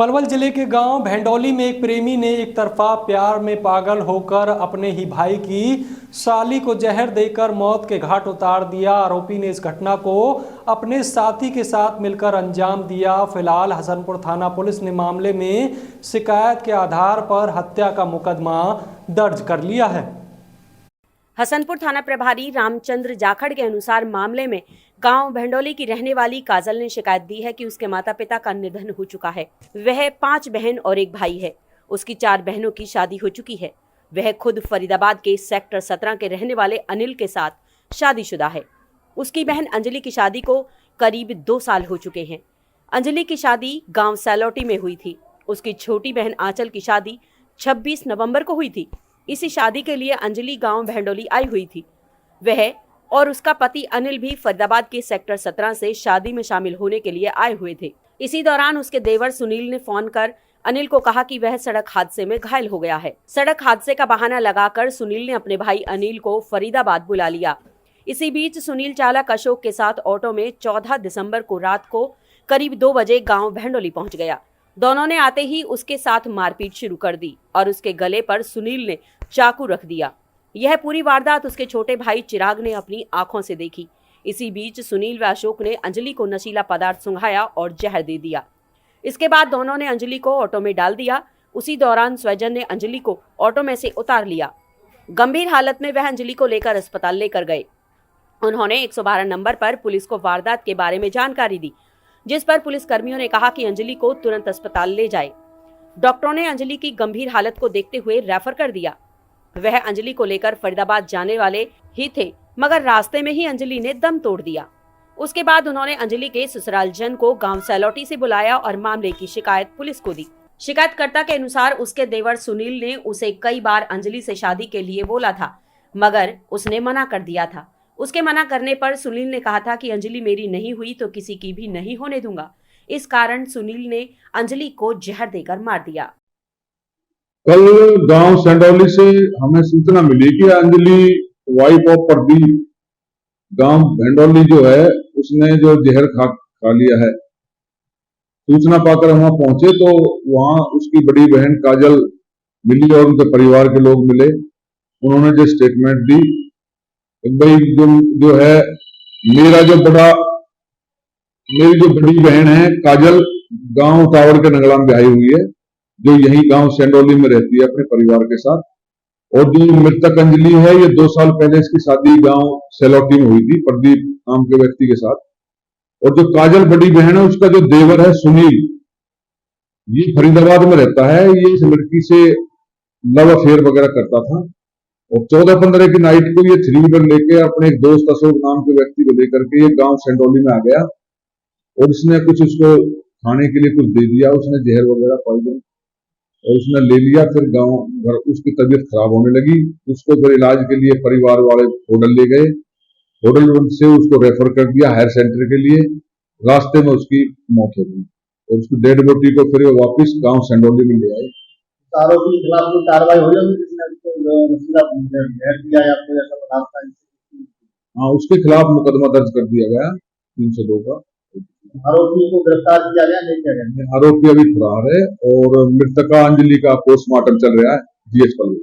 पलवल जिले के गांव भेंडोली में एक प्रेमी ने एक तरफा प्यार में पागल होकर अपने ही भाई की साली को जहर देकर मौत के घाट उतार दिया। आरोपी ने इस घटना को अपने साथी के साथ मिलकर अंजाम दिया। फिलहाल हसनपुर थाना पुलिस ने मामले में शिकायत के आधार पर हत्या का मुकदमा दर्ज कर लिया है। हसनपुर थाना प्रभारी रामचंद्र जाखड़ के अनुसार मामले में गांव भेंडोली की रहने वाली काजल ने शिकायत दी है कि उसके माता पिता का निधन हो चुका है। वह 5 बहन और एक भाई है। उसकी 4 बहनों की शादी हो चुकी है। वह खुद फरीदाबाद के सेक्टर 17 के रहने वाले अनिल के साथ शादीशुदा है। उसकी बहन अंजलि की शादी को करीब 2 साल हो चुके हैं। अंजलि की शादी गाँव सैलोटी में हुई थी। उसकी छोटी बहन आंचल की शादी 26 नवम्बर को हुई थी। इसी शादी के लिए अंजलि गांव भेंडोली आई हुई थी। वह और उसका पति अनिल भी फरीदाबाद के सेक्टर 17 से शादी में शामिल होने के लिए आए हुए थे। इसी दौरान उसके देवर सुनील ने फोन कर अनिल को कहा कि वह सड़क हादसे में घायल हो गया है। सड़क हादसे का बहाना लगाकर सुनील ने अपने भाई अनिल को फरीदाबाद बुला लिया। इसी बीच सुनील चालक अशोक के साथ ऑटो में 14 दिसंबर को रात को करीब 2 बजे गाँव भेंडोली पहुँच गया। दोनों ने आते ही उसके साथ मारपीट शुरू कर दी और उसके गले पर सुनील ने चाकू रख दिया। यह पूरी वारदात उसके छोटे भाई चिराग ने अपनी आंखों से देखी। इसी बीच सुनील व अशोक ने अंजलि को नशीला पदार्थ सुंघाया और जहर दे दिया। इसके बाद दोनों ने अंजलि को ऑटो में डाल दिया। उसी दौरान स्वजन ने अंजलि को ऑटो में से उतार लिया। गंभीर हालत में वह अंजलि को लेकर अस्पताल लेकर गए। उन्होंने 112 नंबर पर पुलिस को वारदात के बारे में जानकारी दी, जिस पर पुलिस कर्मियों ने कहा कि अंजलि को तुरंत अस्पताल ले जाए। डॉक्टरों ने अंजलि की गंभीर हालत को देखते हुए रेफर कर दिया। वह अंजलि को लेकर फरीदाबाद जाने वाले ही थे, मगर रास्ते में ही अंजलि ने दम तोड़ दिया। उसके बाद उन्होंने अंजलि के ससुराल जन को गांव सैलोटी से बुलाया और मामले की शिकायत पुलिस को दी। शिकायतकर्ता के अनुसार उसके देवर सुनील ने उसे कई बार अंजलि से शादी के लिए बोला था, मगर उसने मना कर दिया था। उसके मना करने पर सुनील ने कहा था कि अंजलि मेरी नहीं हुई तो किसी की भी नहीं होने दूंगा। इस कारण सुनील ने अंजलि को जहर देकर मार दिया। कल गांव सेंडौली से हमें सूचना मिली कि अंजलि वाइफ ऑफ प्रदीप गांव भेंडोली जो है उसने जो जहर खा लिया है। सूचना पाकर वहां पहुंचे तो वहां उसकी बड़ी बहन काजल मिली और उनके परिवार के लोग मिले। उन्होंने जो स्टेटमेंट दी, भाई जो है मेरी जो बड़ी बहन है काजल गांव टावर के नगला में ब्याही हुई है, जो यही गांव सेंडोली में रहती है अपने परिवार के साथ। और जो मृतक अंजलि है ये 2 साल पहले इसकी शादी गांव सेलोटी में हुई थी प्रदीप नाम के व्यक्ति के साथ। और जो काजल बड़ी बहन है उसका जो देवर है सुनील, ये फरीदाबाद में रहता है। ये इस लड़की से लव अफेयर वगैरह करता था और 14-15 की नाइट को ये 3 व्हीलर लेके अपने एक दोस्त अशोक नाम के व्यक्ति को लेकर के ये गांव सेंडोली में आ गया और इसने कुछ उसको खाने के लिए कुछ दे दिया। उसने जहर वगैरह पॉइजन और उसने ले लिया। फिर गांव घर उसकी तबीयत खराब होने लगी। उसको फिर इलाज के लिए परिवार वाले होटल ले गए। होटल से उसको रेफर कर दिया हायर सेंटर के लिए। रास्ते में उसकी मौत हो गई और उसकी डेड बॉडी को फिर वापिस गांव सेंडोली में ले आए। आरोपी के खिलाफ कोई कार्रवाई हो जाएगी? हाँ, उसके खिलाफ मुकदमा दर्ज कर दिया गया 302 का। आरोपी को गिरफ्तार किया गया, नहीं किया गया? आरोपी अभी फरार है और मृतका अंजलि का पोस्टमार्टम चल रहा है GH पलवल।